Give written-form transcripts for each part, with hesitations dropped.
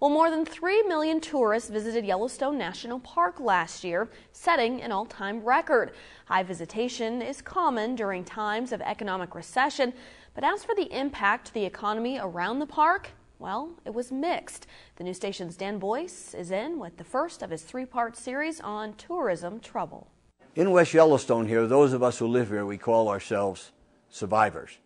Well, more than 3 million tourists visited Yellowstone National Park last year, setting an all-time record. High visitation is common during times of economic recession, but as for the impact to the economy around the park, well, it was mixed. The news station's Dan Boyce is in with the first of his three-part series on tourism trouble. In West Yellowstone here, those of us who live here, we call ourselves survivors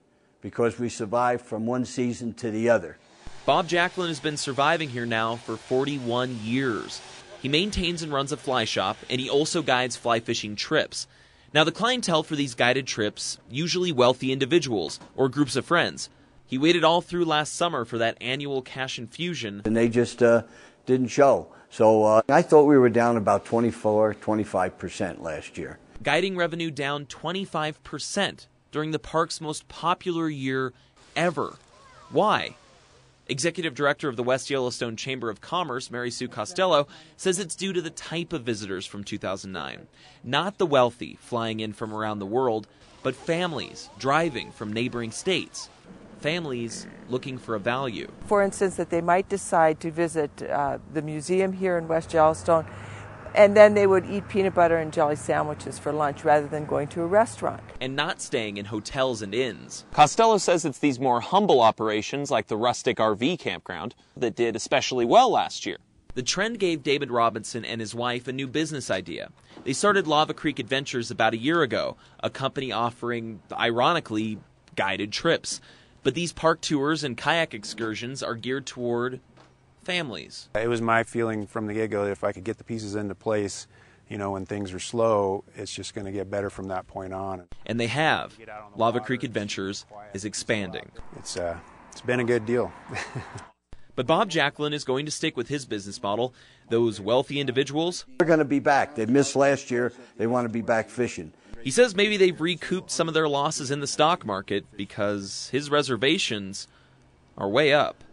because we survived from one season to the other. Bob Jacklin has been surviving here now for 41 years. He maintains and runs a fly shop, and he also guides fly fishing trips. Now, the clientele for these guided trips, usually wealthy individuals or groups of friends. He waited all through last summer for that annual cash infusion. And they just didn't show. So I thought we were down about 25% last year. Guiding revenue down 25% during the park's most popular year ever. Why? Executive Director of the West Yellowstone Chamber of Commerce, Mary Sue Costello, says it's due to the type of visitors from 2009. Not the wealthy flying in from around the world, but families driving from neighboring states. Families looking for a value. For instance, that they might decide to visit the museum here in West Yellowstone, and then they would eat peanut butter and jelly sandwiches for lunch rather than going to a restaurant. And not staying in hotels and inns. Costello says it's these more humble operations like the rustic RV campground that did especially well last year. The trend gave David Robinson and his wife a new business idea. They started Lava Creek Adventures about a year ago, a company offering, ironically, guided trips. But these park tours and kayak excursions are geared toward families. It was my feeling from the get-go that if I could get the pieces into place, when things are slow, it's just going to get better from that point on. And they have. Lava Creek Adventures is expanding. It's been a good deal. But Bob Jacklin is going to stick with his business model. Those wealthy individuals, they're going to be back. They missed last year. They want to be back fishing. He says maybe they've recouped some of their losses in the stock market because his reservations are way up.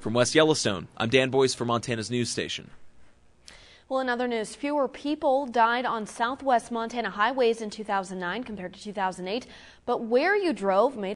From West Yellowstone, I'm Dan Boyce for Montana's news station. Well, in other news, fewer people died on southwest Montana highways in 2009 compared to 2008, but where you drove made